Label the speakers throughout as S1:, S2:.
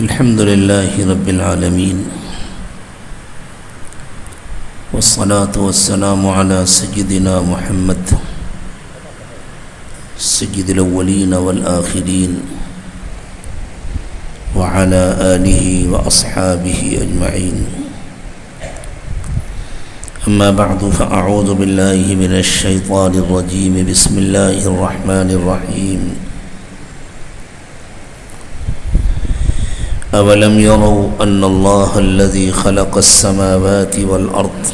S1: الحمد لله رب العالمين، والصلاة والسلام على سيدنا محمد سيد الأولين والآخرين وعلى آله وأصحابه أجمعين. أما بعد، فأعوذ بالله من الشيطان الرجيم. بسم الله الرحمن الرحيم. أولم يروا أن الله الذي خلق السماوات والأرض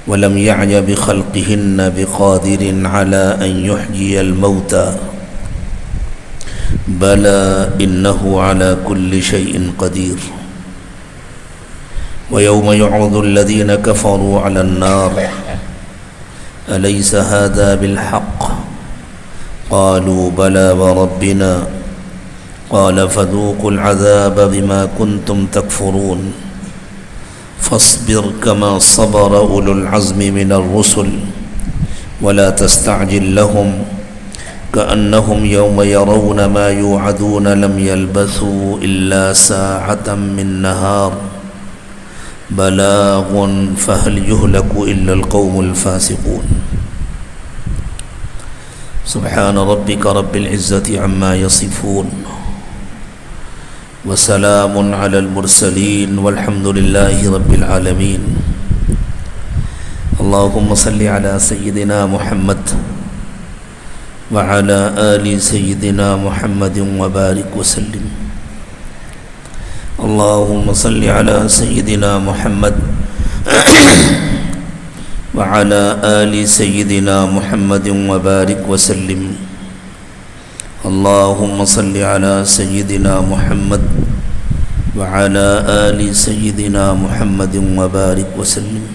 S1: ولم يعي بخلقهن بقادر على أن يحيي الموتى بلى إنه على كل شيء قدير. ويوم يعرض الذين كفروا على النار أليس هذا بالحق قالوا بلى وربنا قال فذوقوا العذاب بما كنتم تكفرون. فاصبر كما صبر أولو العزم من الرسل ولا تستعجل لهم كأنهم يوم يرون ما يوعدون لم يلبثوا إلا ساعة من نهار بلاغ فهل يهلك إلا القوم الفاسقون. سبحان ربك رب العزة عما يصفون وسلام على المرسلين والحمد لله رب العالمين. اللهم صل على سيدنا محمد وعلى آل سيدنا محمد وبارك وسلم. اللهم صل على سيدنا محمد وعلى آل سيدنا محمد وبارك وسلم. اللهم صل على سيدنا محمد وعلى آل سيدنا محمد وبارك وسلم.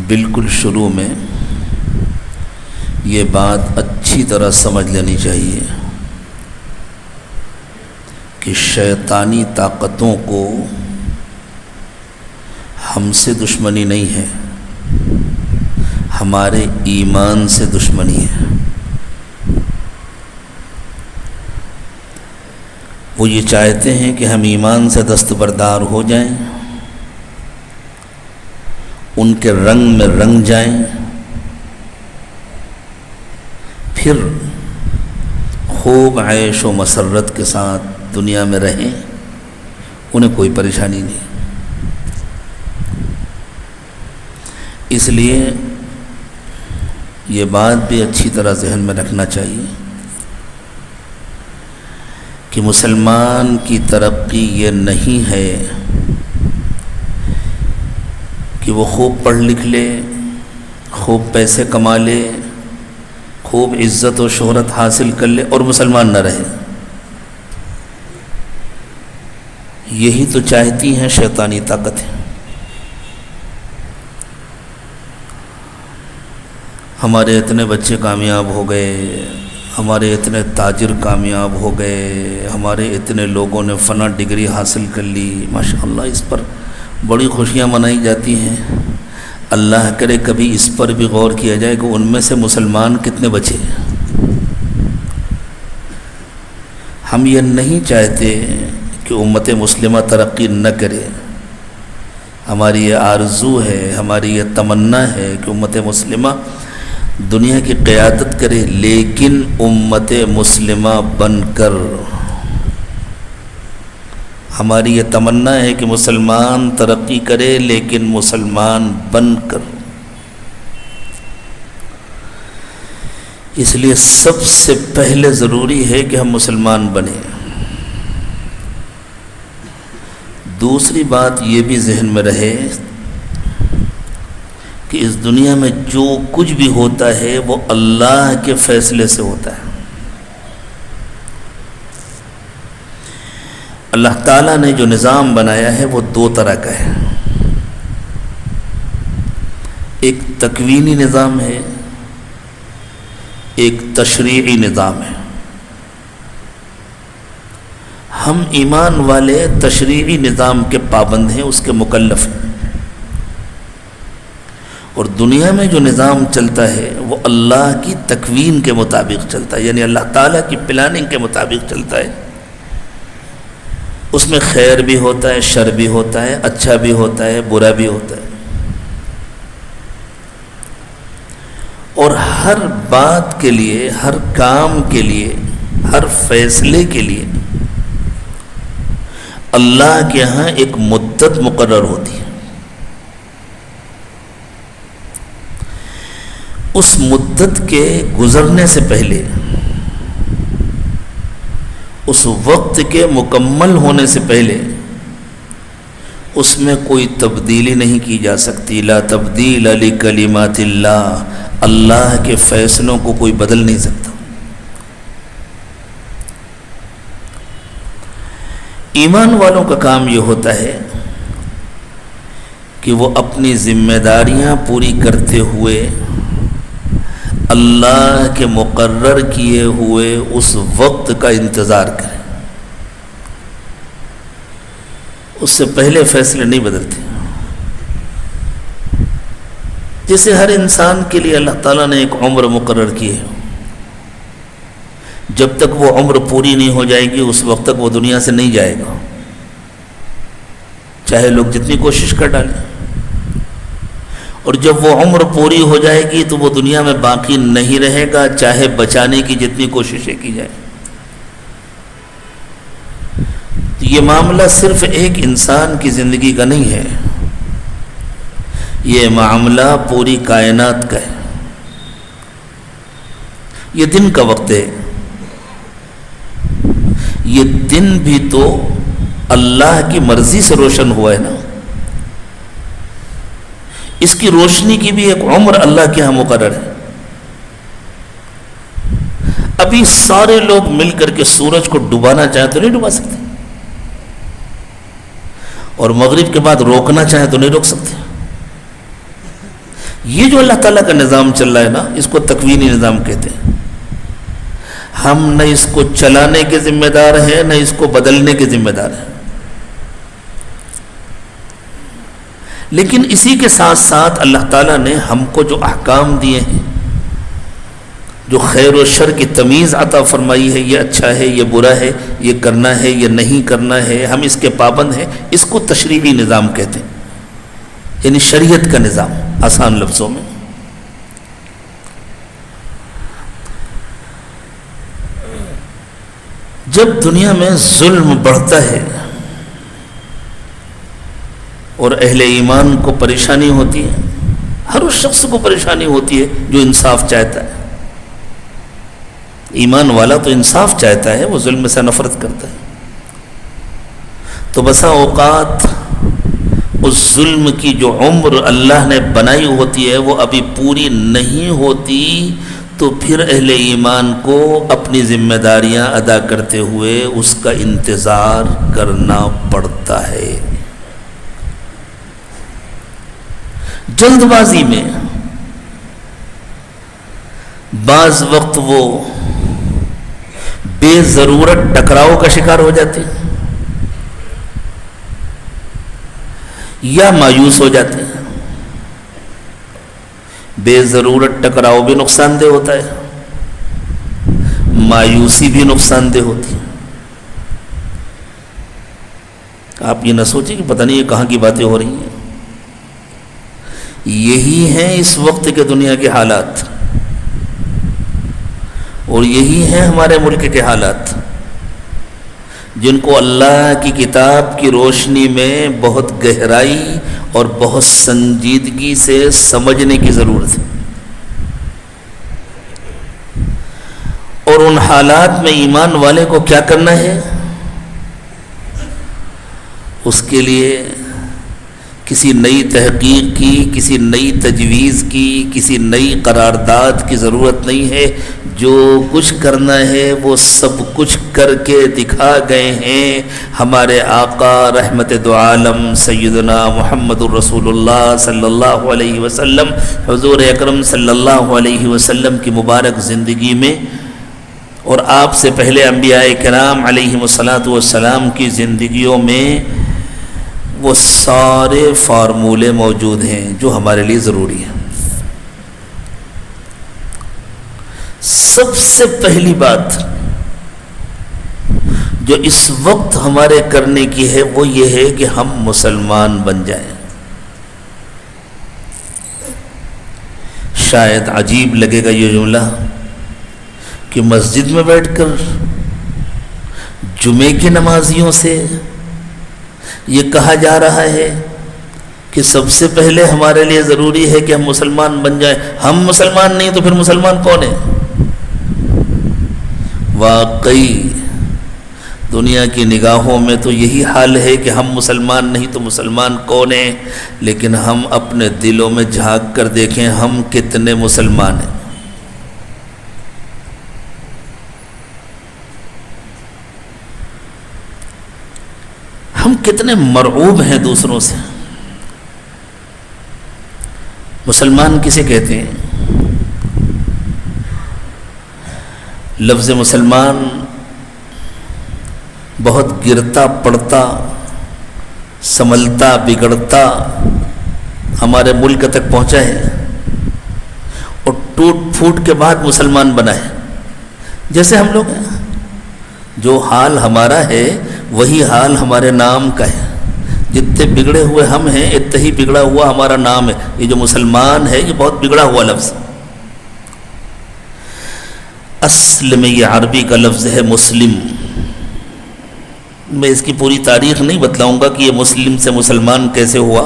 S1: بالکل شروع میں یہ بات اچھی طرح سمجھ لینی چاہیے کہ شیطانی طاقتوں کو ہم سے دشمنی نہیں ہے، ہمارے ایمان سے دشمنی ہے. وہ یہ چاہتے ہیں کہ ہم ایمان سے دستبردار ہو جائیں، ان کے رنگ میں رنگ جائیں، پھر خوب عیش و مسرت کے ساتھ دنیا میں رہیں، انہیں کوئی پریشانی نہیں. اس لیے یہ بات بھی اچھی طرح ذہن میں رکھنا چاہیے کہ مسلمان کی ترقی یہ نہیں ہے کہ وہ خوب پڑھ لکھ لے، خوب پیسے کما لے، خوب عزت و شہرت حاصل کر لے اور مسلمان نہ رہے. یہی تو چاہتی ہیں شیطانی طاقتیں. ہمارے اتنے بچے کامیاب ہو گئے، ہمارے اتنے تاجر کامیاب ہو گئے، ہمارے اتنے لوگوں نے فلاں ڈگری حاصل کر لی، ماشاءاللہ اس پر بڑی خوشیاں منائی جاتی ہیں. اللہ کرے کبھی اس پر بھی غور کیا جائے کہ ان میں سے مسلمان کتنے بچے. ہم یہ نہیں چاہتے کہ امت مسلمہ ترقی نہ کرے. ہماری یہ آرزو ہے، ہماری یہ تمنا ہے کہ امت مسلمہ دنیا کی قیادت کرے، لیکن امت مسلمہ بن کر. ہماری یہ تمنا ہے کہ مسلمان ترقی کرے لیکن مسلمان بن کر. اس لیے سب سے پہلے ضروری ہے کہ ہم مسلمان بنیں. دوسری بات یہ بھی ذہن میں رہے کہ اس دنیا میں جو کچھ بھی ہوتا ہے وہ اللہ کے فیصلے سے ہوتا ہے. اللہ تعالیٰ نے جو نظام بنایا ہے وہ دو طرح کا ہے. ایک تکوینی نظام ہے، ایک تشریعی نظام ہے. ہم ایمان والے تشریعی نظام کے پابند ہیں، اس کے مکلف ہیں. اور دنیا میں جو نظام چلتا ہے وہ اللہ کی تکوین کے مطابق چلتا ہے، یعنی اللہ تعالیٰ کی پلاننگ کے مطابق چلتا ہے۔ اس میں خیر بھی ہوتا ہے، شر بھی ہوتا ہے، اچھا بھی ہوتا ہے، برا بھی ہوتا ہے، اور ہر بات کے لیے، ہر کام کے لیے، ہر فیصلے کے لیے اللہ کے ہاں ایک مدت مقرر ہوتی ہے۔ اس مدت کے گزرنے سے پہلے، اس وقت کے مکمل ہونے سے پہلے اس میں کوئی تبدیلی نہیں کی جا سکتی۔ لا تبدیل لکلمات اللہ، اللہ کے فیصلوں کو کوئی بدل نہیں سکتا۔ ایمان والوں کا کام یہ ہوتا ہے کہ وہ اپنی ذمہ داریاں پوری کرتے ہوئے اللہ کے مقرر کیے ہوئے اس وقت کا انتظار کریں، اس سے پہلے فیصلے نہیں بدلتے۔ جیسے ہر انسان کے لیے اللہ تعالیٰ نے ایک عمر مقرر کی ہے، جب تک وہ عمر پوری نہیں ہو جائے گی اس وقت تک وہ دنیا سے نہیں جائے گا، چاہے لوگ جتنی کوشش کر ڈالیں۔ اور جب وہ عمر پوری ہو جائے گی تو وہ دنیا میں باقی نہیں رہے گا، چاہے بچانے کی جتنی کوششیں کی جائیں۔ تو یہ معاملہ صرف ایک انسان کی زندگی کا نہیں ہے، یہ معاملہ پوری کائنات کا ہے۔ یہ دن کا وقت ہے، یہ دن بھی تو اللہ کی مرضی سے روشن ہوا ہے نا، اس کی روشنی کی بھی ایک عمر اللہ کے ہاں مقرر ہے۔ ابھی سارے لوگ مل کر کے سورج کو ڈبانا چاہیں تو نہیں ڈبا سکتے، اور مغرب کے بعد روکنا چاہیں تو نہیں روک سکتے۔ یہ جو اللہ تعالیٰ کا نظام چل رہا ہے نا، اس کو تکوینی نظام کہتے ہیں۔ ہم نہ اس کو چلانے کے ذمہ دار ہیں، نہ اس کو بدلنے کے ذمہ دار ہیں، لیکن اسی کے ساتھ ساتھ اللہ تعالیٰ نے ہم کو جو احکام دیے ہیں، جو خیر و شر کی تمیز عطا فرمائی ہے، یہ اچھا ہے، یہ برا ہے، یہ کرنا ہے، یہ نہیں کرنا ہے، ہم اس کے پابند ہیں، اس کو تشریعی نظام کہتے ہیں، یعنی شریعت کا نظام آسان لفظوں میں۔ جب دنیا میں ظلم بڑھتا ہے اور اہل ایمان کو پریشانی ہوتی ہے، ہر اس شخص کو پریشانی ہوتی ہے جو انصاف چاہتا ہے۔ ایمان والا تو انصاف چاہتا ہے، وہ ظلم سے نفرت کرتا ہے، تو بسا اوقات اس ظلم کی جو عمر اللہ نے بنائی ہوتی ہے وہ ابھی پوری نہیں ہوتی، تو پھر اہل ایمان کو اپنی ذمہ داریاں ادا کرتے ہوئے اس کا انتظار کرنا پڑتا ہے۔ جلد بازی میں بعض وقت وہ بے ضرورت ٹکراؤ کا شکار ہو جاتے ہیں یا مایوس ہو جاتے ہیں۔ بے ضرورت ٹکراؤ بھی نقصان دہ ہوتا ہے، مایوسی بھی نقصان دہ ہوتی ہے۔ آپ یہ نہ سوچیں کہ پتہ نہیں یہ کہاں کی باتیں ہو رہی ہیں، یہی ہیں اس وقت کے دنیا کے حالات، اور یہی ہیں ہمارے ملک کے حالات، جن کو اللہ کی کتاب کی روشنی میں بہت گہرائی اور بہت سنجیدگی سے سمجھنے کی ضرورت ہے۔ اور ان حالات میں ایمان والے کو کیا کرنا ہے، اس کے لیے کسی نئی تحقیق کی، کسی نئی تجویز کی، کسی نئی قرارداد کی ضرورت نہیں ہے۔ جو کچھ کرنا ہے وہ سب کچھ کر کے دکھا گئے ہیں ہمارے آقا رحمت دو عالم سیدنا محمد الرسول اللہ صلی اللہ علیہ وسلم، حضور اکرم صلی اللہ علیہ وسلم کی مبارک زندگی میں، اور آپ سے پہلے انبیاء کرام علیہم الصلاۃ والسلام کی زندگیوں میں وہ سارے فارمولے موجود ہیں جو ہمارے لیے ضروری ہیں۔ سب سے پہلی بات جو اس وقت ہمارے کرنے کی ہے وہ یہ ہے کہ ہم مسلمان بن جائیں۔ شاید عجیب لگے گا یہ جملہ کہ مسجد میں بیٹھ کر جمعے کے نمازیوں سے یہ کہا جا رہا ہے کہ سب سے پہلے ہمارے لیے ضروری ہے کہ ہم مسلمان بن جائیں۔ ہم مسلمان نہیں تو پھر مسلمان کون ہے؟ واقعی دنیا کی نگاہوں میں تو یہی حال ہے کہ ہم مسلمان نہیں تو مسلمان کون ہیں، لیکن ہم اپنے دلوں میں جھانک کر دیکھیں ہم کتنے مسلمان ہیں۔ ہم کتنے مرعوب ہیں دوسروں سے۔ مسلمان کسے کہتے ہیں؟ لفظ مسلمان بہت گرتا پڑتا سنبھلتا بگڑتا ہمارے ملک تک پہنچا ہے اور ٹوٹ پھوٹ کے بعد مسلمان بنا ہے۔ جیسے ہم لوگ ہیں، جو حال ہمارا ہے وہی حال ہمارے نام کا ہے۔ جتنے بگڑے ہوئے ہم ہیں اتنا ہی بگڑا ہوا ہمارا نام ہے۔ یہ جو مسلمان ہے یہ بہت بگڑا ہوا لفظ، اصل میں یہ عربی کا لفظ ہے مسلم۔ میں اس کی پوری تاریخ نہیں بتلاؤں گا کہ یہ مسلم سے مسلمان کیسے ہوا،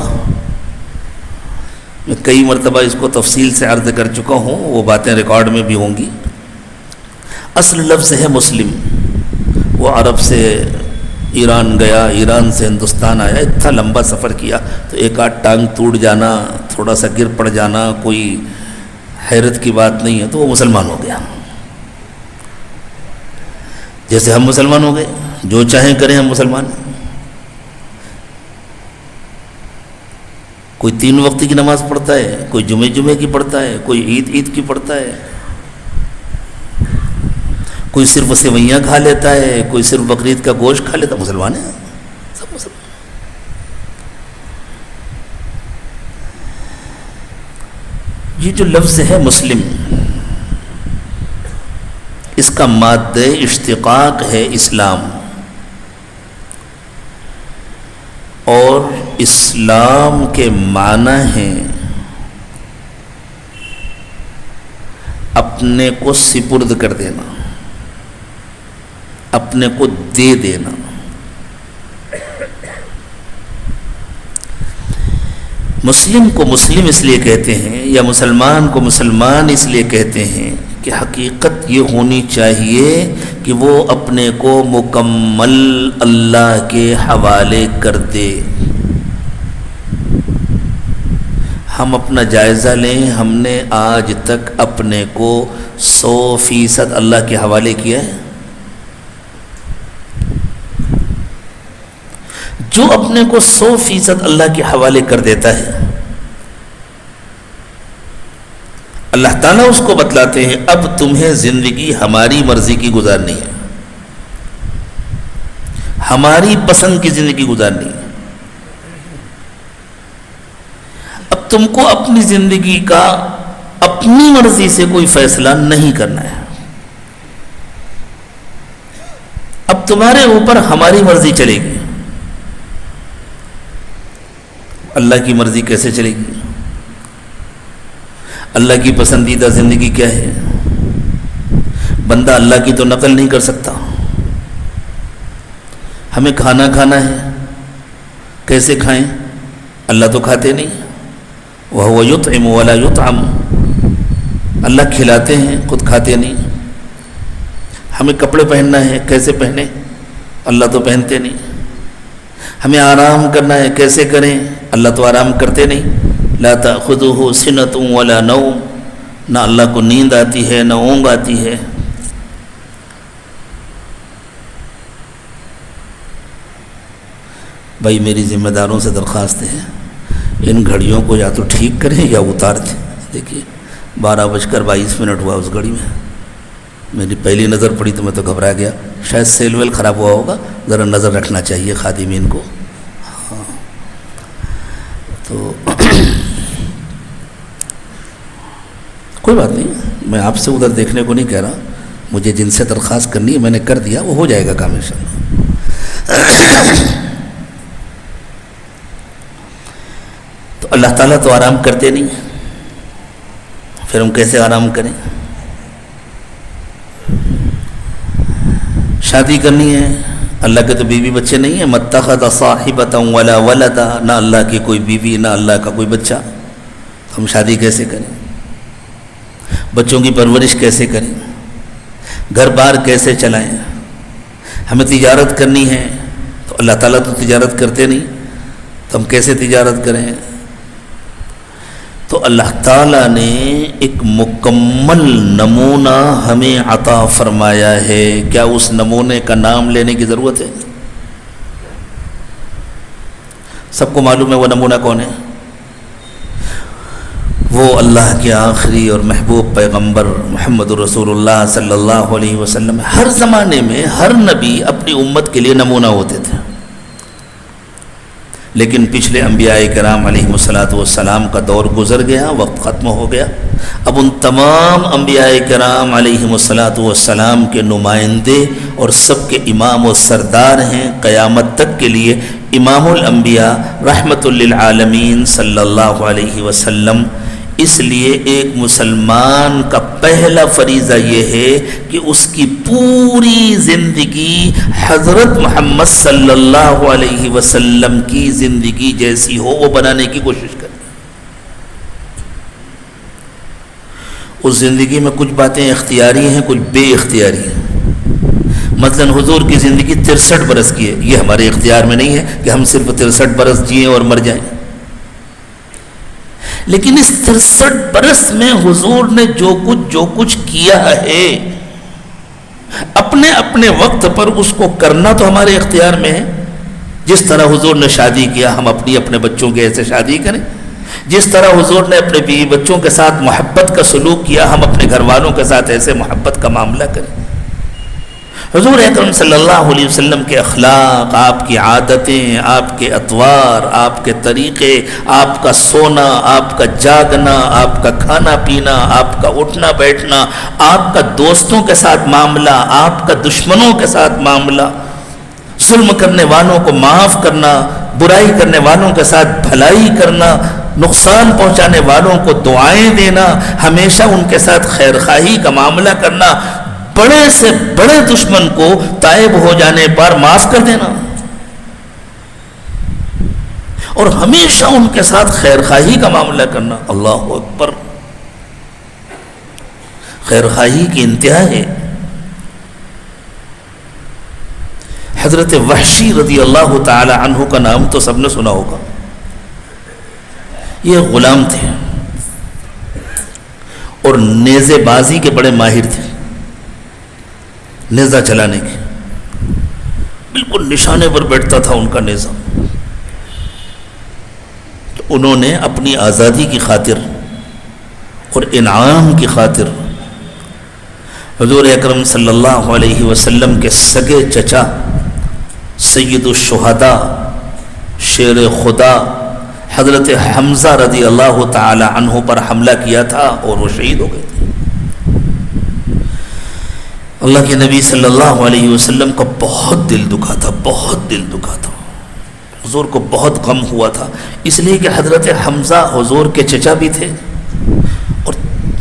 S1: میں کئی مرتبہ اس کو تفصیل سے عرض کر چکا ہوں، وہ باتیں ریکارڈ میں بھی ہوں گی۔ اصل لفظ ہے مسلم۔ وہ عرب سے ایران گیا، ایران سے ہندوستان آیا، اتنا لمبا سفر کیا تو ایک آدھ ٹانگ ٹوٹ جانا، تھوڑا سا گر پڑ جانا کوئی حیرت کی بات نہیں ہے، تو وہ مسلمان ہو گیا۔ جیسے ہم مسلمان ہو گئے، جو چاہیں کریں ہم مسلمان ہیں۔ کوئی 3 وقت کی نماز پڑھتا ہے، کوئی جمعے کی پڑھتا ہے، کوئی عید کی پڑھتا ہے، کوئی صرف سیویاں کھا لیتا ہے، کوئی صرف بقرعید کا گوشت کھا لیتا، مسلمان ہے، سب مسلمان۔ یہ جو لفظ ہے مسلم، اس کا مادہ اشتقاق ہے اسلام، اور اسلام کے معنی ہیں اپنے کو سپرد کر دینا، اپنے کو دے دینا۔ مسلم کو مسلم اس لیے کہتے ہیں یا مسلمان کو مسلمان اس لیے کہتے ہیں کہ حقیقت یہ ہونی چاہیے کہ وہ اپنے کو مکمل اللہ کے حوالے کر دے۔ ہم اپنا جائزہ لیں، ہم نے آج تک اپنے کو 100% اللہ کے حوالے کیا ہے؟ جو اپنے کو 100% اللہ کے حوالے کر دیتا ہے، اللہ تعالیٰ اس کو بتلاتے ہیں اب تمہیں زندگی ہماری مرضی کی گزارنی ہے، ہماری پسند کی زندگی گزارنی ہے۔ اب تم کو اپنی زندگی کا اپنی مرضی سے کوئی فیصلہ نہیں کرنا ہے، اب تمہارے اوپر ہماری مرضی چلے گی۔ اللہ کی مرضی کیسے چلے گی؟ اللہ کی پسندیدہ زندگی کیا ہے؟ بندہ اللہ کی تو نقل نہیں کر سکتا۔ ہمیں کھانا ہے، کیسے کھائیں؟ اللہ تو کھاتے نہیں، وَهُوَ يُطْعِمُ وَلَا يُطْعَمُ، اللہ کھلاتے ہیں خود کھاتے نہیں۔ ہمیں کپڑے پہننا ہے، کیسے پہنے؟ اللہ تو پہنتے نہیں۔ ہمیں آرام کرنا ہے، کیسے کریں؟ اللہ تو آرام کرتے نہیں۔ لا تأخذہ سنۃ ولا نوم، نہ اللہ کو نیند آتی ہے نہ اونگ آتی ہے۔ بھائی میری ذمہ داروں سے درخواست ہے ان گھڑیوں کو یا تو ٹھیک کریں یا اتار دیں۔ دیکھیے 12:22 ہوا اس گھڑی میں، میری پہلی نظر پڑی تو میں تو گھبرا گیا، شاید سیل ویل خراب ہوا ہوگا، ذرا نظر رکھنا چاہیے خادمین کو۔ ہاں تو کوئی بات نہیں، میں آپ سے ادھر دیکھنے کو نہیں کہہ رہا، مجھے جن سے درخواست کرنی ہے میں نے کر دیا، وہ ہو جائے گا کام انشاءاللہ۔ تو اللہ تعالیٰ تو آرام کرتے نہیں، پھر ہم کیسے آرام کریں؟ شادی کرنی ہے، اللہ کے تو بیوی بچے نہیں ہیں، متخذ صاحبۃ ولا ولدا، نہ اللہ کی کوئی بیوی نہ اللہ کا کوئی بچہ، ہم شادی کیسے کریں؟ بچوں کی پرورش کیسے کریں؟ گھر بار کیسے چلائیں؟ ہمیں تجارت کرنی ہے تو اللہ تعالیٰ تو تجارت کرتے نہیں، تو ہم کیسے تجارت کریں؟ تو اللہ تعالیٰ نے ایک مکمل نمونہ ہمیں عطا فرمایا ہے، کیا اس نمونے کا نام لینے کی ضرورت ہے؟ سب کو معلوم ہے وہ نمونہ کون ہے؟ وہ اللہ کے آخری اور محبوب پیغمبر محمد رسول اللہ صلی اللہ علیہ وسلم۔ ہر زمانے میں ہر نبی اپنی امت کے لیے نمونہ ہوتے تھے، لیکن پچھلے انبیاء کرام علیہ السلام کا دور گزر گیا، وقت ختم ہو گیا۔ اب ان تمام انبیاء کرام علیہ السلام کے نمائندے اور سب کے امام و سردار ہیں قیامت تک کے لیے امام الانبیاء رحمت للعالمین صلی اللہ علیہ وسلم۔ اس لیے ایک مسلمان کا پہلا فریضہ یہ ہے کہ اس کی پوری زندگی حضرت محمد صلی اللہ علیہ وسلم کی زندگی جیسی ہو وہ بنانے کی کوشش کرے۔ اس زندگی میں کچھ باتیں اختیاری ہیں، کچھ بے اختیاری ہیں۔ مثلا حضور کی زندگی 63 برس کی ہے، یہ ہمارے اختیار میں نہیں ہے کہ ہم صرف 63 برس جئیں اور مر جائیں، لیکن اس 63 برس میں حضور نے جو کچھ کیا ہے اپنے اپنے وقت پر اس کو کرنا تو ہمارے اختیار میں ہے۔ جس طرح حضور نے شادی کیا ہم اپنے بچوں کے ایسے شادی کریں، جس طرح حضور نے اپنے بیوی بچوں کے ساتھ محبت کا سلوک کیا ہم اپنے گھر والوں کے ساتھ ایسے محبت کا معاملہ کریں۔ حضور اکرم صلی اللہ علیہ وسلم کے اخلاق، آپ کی عادتیں، آپ کے اطوار، آپ کے طریقے، آپ کا سونا، آپ کا جاگنا، آپ کا کھانا پینا، آپ کا اٹھنا بیٹھنا، آپ کا دوستوں کے ساتھ معاملہ، آپ کا دشمنوں کے ساتھ معاملہ، ظلم کرنے والوں کو معاف کرنا، برائی کرنے والوں کے ساتھ بھلائی کرنا، نقصان پہنچانے والوں کو دعائیں دینا، ہمیشہ ان کے ساتھ خیر خواہی کا معاملہ کرنا، بڑے سے بڑے دشمن کو تائب ہو جانے پر معاف کر دینا، اور ہمیشہ ان کے ساتھ خیر خواہی کا معاملہ کرنا۔ اللہ اکبر، خیر خواہی کی انتہا ہے۔ حضرت وحشی رضی اللہ تعالی عنہ کا نام تو سب نے سنا ہوگا، یہ غلام تھے اور نیزے بازی کے بڑے ماہر تھے، نیزہ چلانے کی، بالکل نشانے پر بیٹھتا تھا ان کا نیزہ۔ تو انہوں نے اپنی آزادی کی خاطر اور انعام کی خاطر حضور اکرم صلی اللہ علیہ وسلم کے سگے چچا سید الشہداء شیر خدا حضرت حمزہ رضی اللہ تعالی عنہ پر حملہ کیا تھا اور وہ شہید ہو گئے تھے۔ اللہ کے نبی صلی اللہ علیہ وسلم کا بہت دل دکھا تھا، بہت دل دکھا تھا، حضور کو بہت غم ہوا تھا، اس لیے کہ حضرت حمزہ حضور کے چچا بھی تھے اور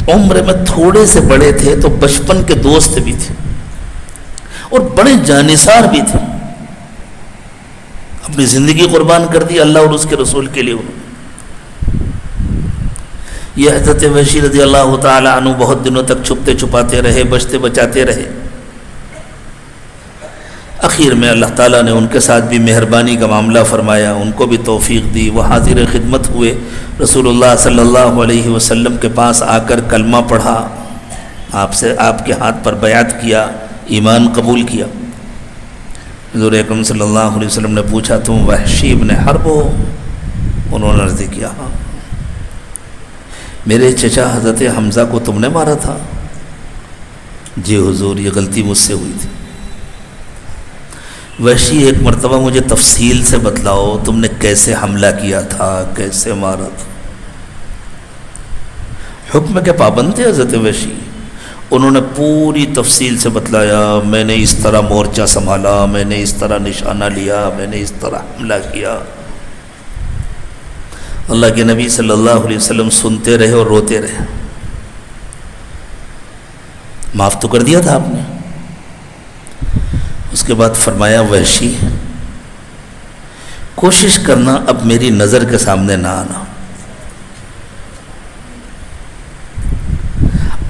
S1: عمر میں تھوڑے سے بڑے تھے، تو بچپن کے دوست بھی تھے اور بڑے جانثار بھی تھے، اپنی زندگی قربان کر دی اللہ اور اس کے رسول کے لیے۔ یہ حضرت وحشی رضی اللہ تعالی عنہ بہت دنوں تک چھپتے چھپاتے رہے، بچتے بچاتے رہے۔ اخیر میں اللہ تعالیٰ نے ان کے ساتھ بھی مہربانی کا معاملہ فرمایا، ان کو بھی توفیق دی، وہ حاضر خدمت ہوئے، رسول اللہ صلی اللہ علیہ وسلم کے پاس آ کر کلمہ پڑھا، آپ کے ہاتھ پر بیعت کیا، ایمان قبول کیا۔ حضور اکرم صلی اللہ علیہ وسلم نے پوچھا تم وحشی ابن حرب ہو؟ انہوں نے عرض کیا ہاں۔ میرے چچا حضرت حمزہ کو تم نے مارا تھا؟ جی حضور، یہ غلطی مجھ سے ہوئی تھی۔ وحشی ایک مرتبہ مجھے تفصیل سے بتلاؤ تم نے کیسے حملہ کیا تھا، کیسے مارا تھا؟ حکم کے پابند تھے حضرت وحشی، انہوں نے پوری تفصیل سے بتلایا، میں نے اس طرح مورچہ سنبھالا، میں نے اس طرح نشانہ لیا، میں نے اس طرح حملہ کیا۔ اللہ کے نبی صلی اللہ علیہ وسلم سنتے رہے اور روتے رہے۔ معاف تو کر دیا تھا آپ نے۔ اس کے بعد فرمایا وحشی کوشش کرنا اب میری نظر کے سامنے نہ آنا۔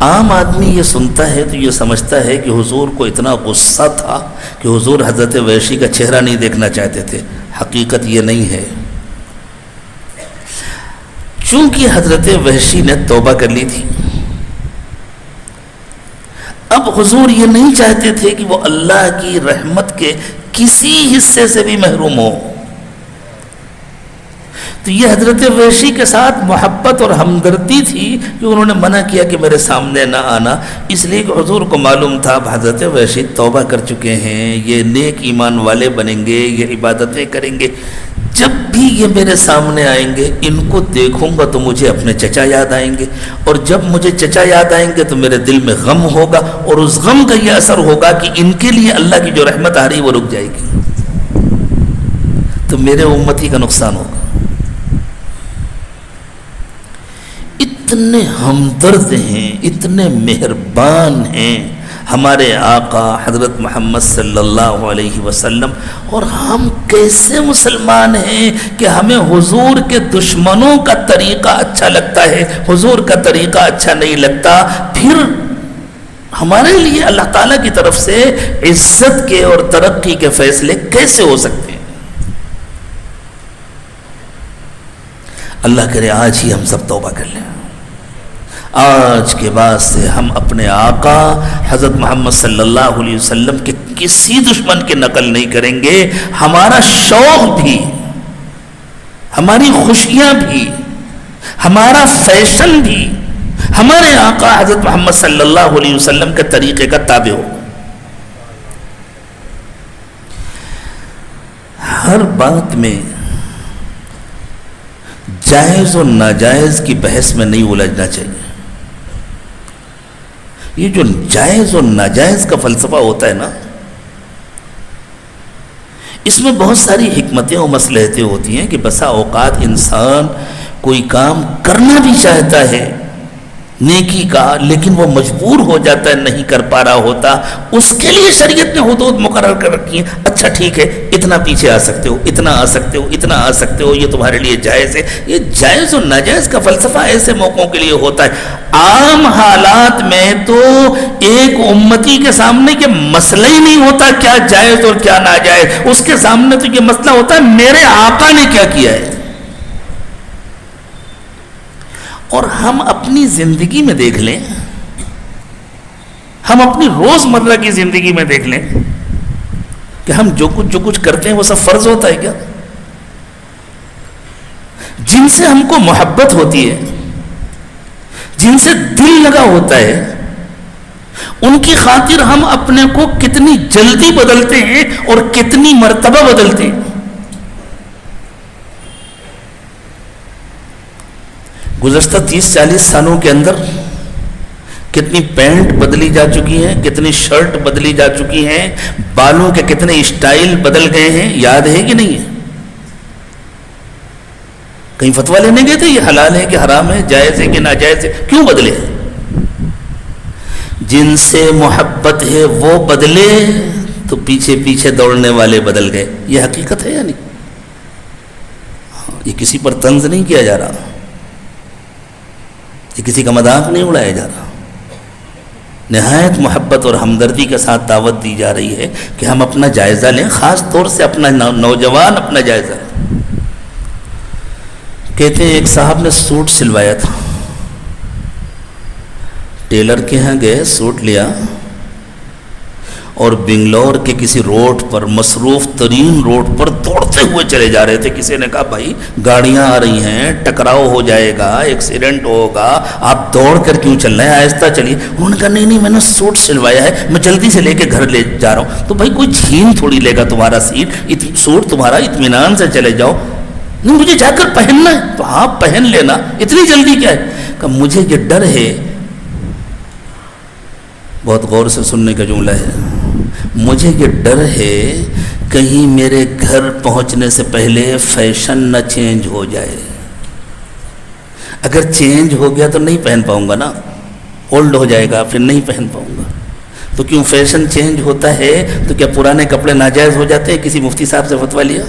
S1: عام آدمی یہ سنتا ہے تو یہ سمجھتا ہے کہ حضور کو اتنا غصہ تھا کہ حضور حضرت وحشی کا چہرہ نہیں دیکھنا چاہتے تھے۔ حقیقت یہ نہیں ہے۔ چونکہ حضرت وحشی نے توبہ کر لی تھی، اب حضور یہ نہیں چاہتے تھے کہ وہ اللہ کی رحمت کے کسی حصے سے بھی محروم ہو، تو یہ حضرت وحشی کے ساتھ محبت اور ہمدردی تھی کہ انہوں نے منع کیا کہ میرے سامنے نہ آنا، اس لیے کہ حضور کو معلوم تھا حضرت وحشی توبہ کر چکے ہیں، یہ نیک ایمان والے بنیں گے، یہ عبادتیں کریں گے، جب بھی یہ میرے سامنے آئیں گے ان کو دیکھوں گا تو مجھے اپنے چچا یاد آئیں گے، اور جب مجھے چچا یاد آئیں گے تو میرے دل میں غم ہوگا، اور اس غم کا یہ اثر ہوگا کہ ان کے لیے اللہ کی جو رحمت آ رہی وہ رک جائے گی، تو میرے امتی کا نقصان ہوگا۔ اتنے ہمدرد ہیں، اتنے مہربان ہیں ہمارے آقا حضرت محمد صلی اللہ علیہ وسلم، اور ہم کیسے مسلمان ہیں کہ ہمیں حضور کے دشمنوں کا طریقہ اچھا لگتا ہے، حضور کا طریقہ اچھا نہیں لگتا، پھر ہمارے لیے اللہ تعالیٰ کی طرف سے عزت کے اور ترقی کے فیصلے کیسے ہو سکتے ہیں؟ اللہ کرے آج ہی ہم سب توبہ کر لیں، آج کے بعد سے ہم اپنے آقا حضرت محمد صلی اللہ علیہ وسلم کے کسی دشمن کی نقل نہیں کریں گے۔ ہمارا شوق بھی، ہماری خوشیاں بھی، ہمارا فیشن بھی ہمارے آقا حضرت محمد صلی اللہ علیہ وسلم کے طریقے کا تابع ہو۔ ہر بات میں جائز اور ناجائز کی بحث میں نہیں الجھنا چاہیے۔ یہ جو جائز اور ناجائز کا فلسفہ ہوتا ہے نا، اس میں بہت ساری حکمتیں اور مصلحتیں ہوتی ہیں کہ بسا اوقات انسان کوئی کام کرنا بھی چاہتا ہے نیکی کا، لیکن وہ مجبور ہو جاتا ہے، نہیں کر پا رہا ہوتا، اس کے لیے شریعت نے حدود مقرر کر رکھی ہیں۔ اچھا ٹھیک ہے، اتنا پیچھے آ سکتے ہو، اتنا آ سکتے ہو، اتنا آ سکتے ہو، یہ تمہارے لیے جائز ہے۔ یہ جائز اور ناجائز کا فلسفہ ایسے موقعوں کے لیے ہوتا ہے۔ عام حالات میں تو ایک امتی کے سامنے یہ مسئلہ ہی نہیں ہوتا کیا جائز اور کیا ناجائز، اس کے سامنے تو یہ مسئلہ ہوتا ہے میرے آقا نے کیا کیا ہے۔ اور ہم اپنی زندگی میں دیکھ لیں، ہم اپنی روزمرہ کی زندگی میں دیکھ لیں کہ ہم جو کچھ کرتے ہیں وہ سب فرض ہوتا ہے کیا؟ جن سے ہم کو محبت ہوتی ہے، جن سے دل لگا ہوتا ہے، ان کی خاطر ہم اپنے کو کتنی جلدی بدلتے ہیں اور کتنی مرتبہ بدلتے ہیں۔ گزشتہ 30-40 سالوں کے اندر کتنی پینٹ بدلی جا چکی ہیں، کتنی شرٹ بدلی جا چکی ہیں، بالوں کے کتنے اسٹائل بدل گئے ہیں، یاد ہے کہ نہیں ہے؟ کہیں فتویٰ لینے گئے تھے یہ حلال ہے کہ حرام ہے، جائز ہے کہ ناجائز ہے؟ کیوں بدلے؟ جن سے محبت ہے وہ بدلے تو پیچھے پیچھے دوڑنے والے بدل گئے۔ یہ حقیقت ہے یا نہیں؟ یہ کسی پر طنز نہیں کیا جا رہا، یہ کسی کا مذاق نہیں اڑایا جا رہا، نہایت محبت اور ہمدردی کے ساتھ دعوت دی جا رہی ہے کہ ہم اپنا جائزہ لیں، خاص طور سے اپنا نوجوان اپنا جائزہ لیں۔ کہتے ہیں ایک صاحب نے سوٹ سلوایا تھا، ٹیلر کے ہاں گئے، سوٹ لیا اور بنگلور کے کسی روڈ پر، مصروف ترین روڈ پر دوڑتے ہوئے چلے جا رہے تھے۔ کسی نے کہا بھائی گاڑیاں آ رہی ہیں، ٹکراؤ ہو جائے گا، ایکسیڈنٹ ہوگا، آپ دوڑ کر کیوں چل رہے ہیں، آہستہ چلیے۔ انہوں نے کہا نہیں میں نے سوٹ سلوایا ہے، میں جلدی سے لے کے گھر لے جا رہا ہوں۔ تو بھائی کوئی چھین تھوڑی لے گا تمہارا سوٹ تمہارا، اطمینان سے چلے جاؤ۔ نہیں مجھے جا کر پہننا ہے، تو ہاں پہن لینا، اتنی جلدی کیا ہے؟ کہ مجھے یہ ڈر ہے بہت غور سے سننے کا جملہ ہے. مجھے یہ ڈر ہے کہیں میرے گھر پہنچنے سے پہلے فیشن نہ چینج ہو جائے. اگر چینج ہو گیا تو نہیں پہن پاؤں گا نا, اولڈ ہو جائے گا, پھر نہیں پہن پاؤں گا. تو کیوں فیشن چینج ہوتا ہے تو کیا پرانے کپڑے ناجائز ہو جاتے ہیں؟ کسی مفتی صاحب سے فتویٰ لیا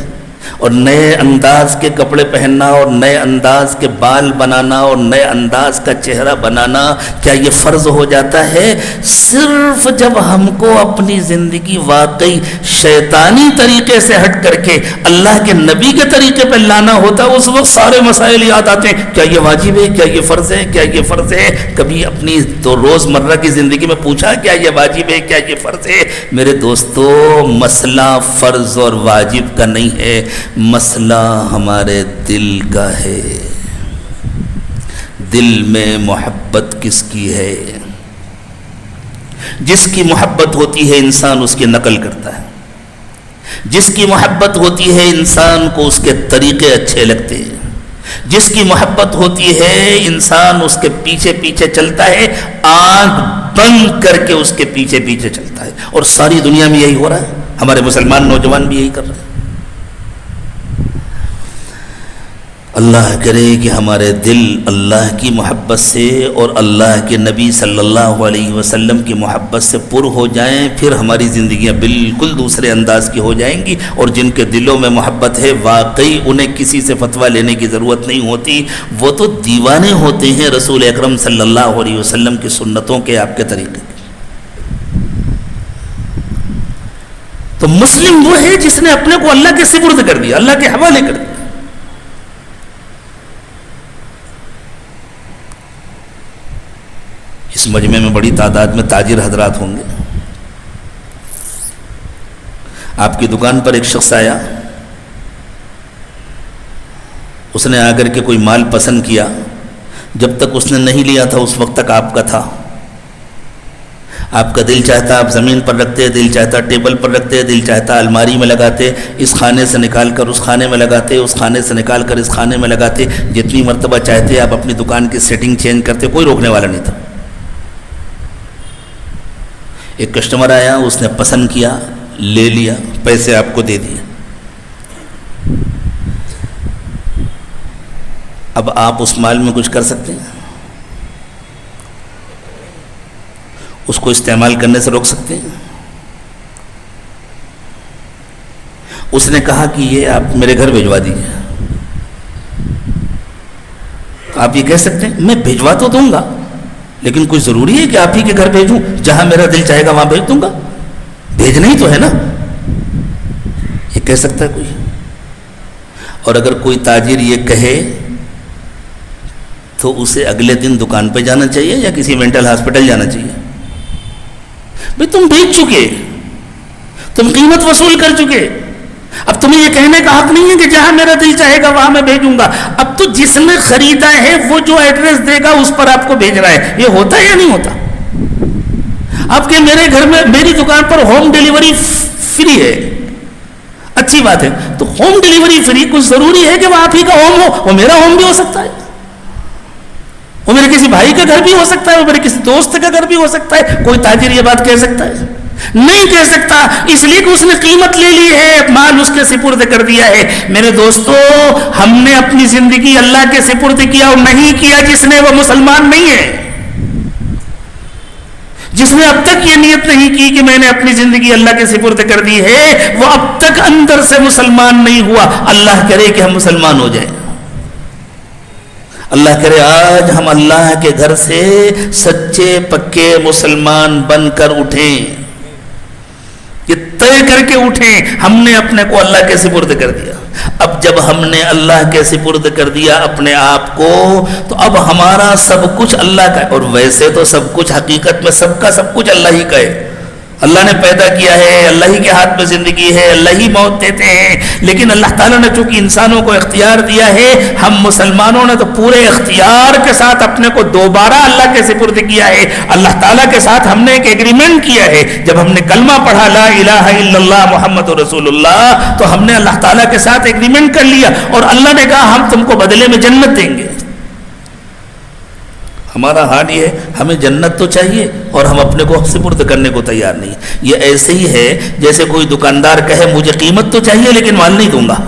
S1: اور نئے انداز کے کپڑے پہننا اور نئے انداز کے بال بنانا اور نئے انداز کا چہرہ بنانا کیا یہ فرض ہو جاتا ہے؟ صرف جب ہم کو اپنی زندگی واقعی شیطانی طریقے سے ہٹ کر کے اللہ کے نبی کے طریقے پہ لانا ہوتا ہے, اس وقت سارے مسائل یاد آتے ہیں. کیا یہ واجب ہے؟ کیا یہ فرض ہے؟ کیا یہ فرض ہے؟ کبھی اپنی تو روزمرہ کی زندگی میں پوچھا کیا یہ واجب ہے؟ کیا یہ فرض ہے؟ میرے دوستو, مسئلہ فرض اور واجب کا نہیں ہے, مسئلہ ہمارے دل کا ہے. دل میں محبت کس کی ہے؟ جس کی محبت ہوتی ہے انسان اس کی نقل کرتا ہے, جس کی محبت ہوتی ہے انسان کو اس کے طریقے اچھے لگتے ہیں, جس کی محبت ہوتی ہے انسان اس کے پیچھے پیچھے چلتا ہے, آنکھ بند کر کے اس کے پیچھے پیچھے چلتا ہے. اور ساری دنیا میں یہی ہو رہا ہے, ہمارے مسلمان نوجوان بھی یہی کر رہے ہیں. اللہ کرے کہ ہمارے دل اللہ کی محبت سے اور اللہ کے نبی صلی اللہ علیہ وسلم کی محبت سے پر ہو جائیں, پھر ہماری زندگیاں بالکل دوسرے انداز کی ہو جائیں گی. اور جن کے دلوں میں محبت ہے واقعی انہیں کسی سے فتویٰ لینے کی ضرورت نہیں ہوتی, وہ تو دیوانے ہوتے ہیں رسول اکرم صلی اللہ علیہ وسلم کی سنتوں کے, آپ کے طریقے کے. تو مسلم وہ ہے جس نے اپنے کو اللہ کے سپرد کر دیا, اللہ کے حوالے کر دیا. اس مجمع میں بڑی تعداد میں تاجر حضرات ہوں گے. آپ کی دکان پر ایک شخص آیا, اس نے آ کر کے کوئی مال پسند کیا, جب تک اس نے نہیں لیا تھا اس وقت تک آپ کا تھا. آپ کا دل چاہتا آپ زمین پر رکھتے, دل چاہتا ٹیبل پر رکھتے, دل چاہتا الماری میں لگاتے, اس خانے سے نکال کر اس خانے میں لگاتے, اس خانے سے نکال کر اس خانے میں لگاتے, جتنی مرتبہ چاہتے آپ اپنی دکان کی سیٹنگ چینج کرتے, کوئی روکنے والا نہیں تھا. ایک کسٹمر آیا, اس نے پسند کیا, لے لیا, پیسے آپ کو دے دیے. اب آپ اس مال میں کچھ کر سکتے ہیں؟ اس کو استعمال کرنے سے روک سکتے ہیں؟ اس نے کہا کہ یہ آپ میرے گھر بھیجوا دیجیے. آپ یہ کہہ سکتے ہیں میں بھیجوا تو دوں گا, لیکن کوئی ضروری ہے کہ آپ ہی کے گھر بھیجوں؟ جہاں میرا دل چاہے گا وہاں بھیج دوں گا, بھیجنا ہی تو ہے نا. یہ کہہ سکتا ہے کوئی؟ اور اگر کوئی تاجر یہ کہے تو اسے اگلے دن دکان پہ جانا چاہیے یا کسی مینٹل ہاسپٹل جانا چاہیے؟ بھئی تم بیچ چکے, تم قیمت وصول کر چکے, اب تمہیں یہ کہنے کا حق نہیں ہے کہ جہاں میرا دل چاہے گا وہاں میں بھیجوں گا. اب تو جس نے خریدا ہے وہ جو ایڈریس دے گا اس پر آپ کو بھیج رہا ہے. یہ ہوتا ہے یا نہیں ہوتا؟ آپ کے میرے گھر میں میری دکان پر ہوم ڈیلیوری فری ہے, اچھی بات ہے. تو ہوم ڈیلیوری فری, کچھ ضروری ہے کہ وہ آپ ہی کا ہوم ہو؟ وہ میرا ہوم بھی ہو سکتا ہے, وہ میرے کسی بھائی کا گھر بھی ہو سکتا ہے, وہ میرے کسی دوست کا گھر بھی ہو سکتا ہے. کوئی تاجر یہ بات کہہ سکتا ہے؟ نہیں کہہ سکتا, اس لیے کہ اس نے قیمت لے لی ہے, مال اس کے سپرد کر دیا ہے. میرے دوستو, ہم نے اپنی زندگی اللہ کے سپرد کیا اور نہیں کیا جس نے, وہ مسلمان نہیں ہے. جس نے اب تک یہ نیت نہیں کی کہ میں نے اپنی زندگی اللہ کے سپرد کر دی ہے, وہ اب تک اندر سے مسلمان نہیں ہوا. اللہ کرے کہ ہم مسلمان ہو جائیں. اللہ کرے آج ہم اللہ کے گھر سے سچے پکے مسلمان بن کر اٹھیں, کہ طے کر کے اٹھیں ہم نے اپنے کو اللہ کے سپرد کر دیا. اب جب ہم نے اللہ کے سپرد کر دیا اپنے آپ کو, تو اب ہمارا سب کچھ اللہ کا ہے. اور ویسے تو سب کچھ حقیقت میں سب کا سب کچھ اللہ ہی کا ہے. اللہ نے پیدا کیا ہے, اللہ ہی کے ہاتھ میں زندگی ہے, اللہ ہی موت دیتے ہیں. لیکن اللہ تعالیٰ نے چونکہ انسانوں کو اختیار دیا ہے, ہم مسلمانوں نے تو پورے اختیار کے ساتھ اپنے کو دوبارہ اللہ کے سپرد کیا ہے. اللہ تعالیٰ کے ساتھ ہم نے ایک ایگریمنٹ کیا ہے. جب ہم نے کلمہ پڑھا لا الہ الا اللہ محمد رسول اللہ, تو ہم نے اللہ تعالیٰ کے ساتھ ایگریمنٹ کر لیا, اور اللہ نے کہا ہم تم کو بدلے میں جنت دیں گے. ہمارا حال یہ ہے، ہمیں جنت تو چاہیے اور ہم اپنے کو سپرد کرنے کو تیار نہیں. یہ ایسے ہی ہے جیسے کوئی دکاندار کہے مجھے قیمت تو چاہیے لیکن مال نہیں دوں گا.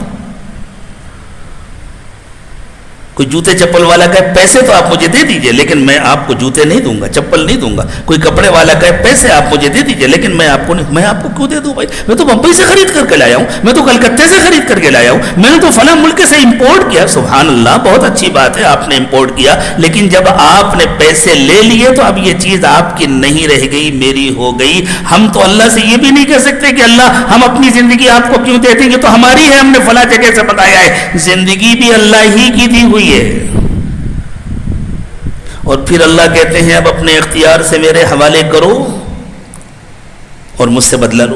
S1: کوئی جوتے چپل والا کہے پیسے تو آپ مجھے دے دیجئے لیکن میں آپ کو جوتے نہیں دوں گا، چپل نہیں دوں گا. کوئی کپڑے والا کہے پیسے آپ مجھے دے دیجئے لیکن میں آپ کو نہیں. میں آپ کو کیوں دے دوں بھائی؟ میں تو بمبئی سے خرید کر کے لایا ہوں، میں تو کلکتے سے خرید کر کے لایا ہوں، میں نے تو فلاں ملک سے امپورٹ کیا. سبحان اللہ، بہت اچھی بات ہے آپ نے امپورٹ کیا، لیکن جب آپ نے پیسے لے لیے تو اب یہ چیز آپ کی نہیں رہ گئی، میری ہو گئی. ہم تو اللہ سے یہ بھی نہیں کہہ سکتے کہ اللہ ہم اپنی زندگی آپ کو کیوں دے دیں گے، تو ہماری ہے، ہم نے فلاں جگہ سے بتایا ہے. زندگی بھی اللہ ہی کی دی ہوئی ہے. اور پھر اللہ کہتے ہیں اب اپنے اختیار سے میرے حوالے کرو اور مجھ سے بدلہ لو.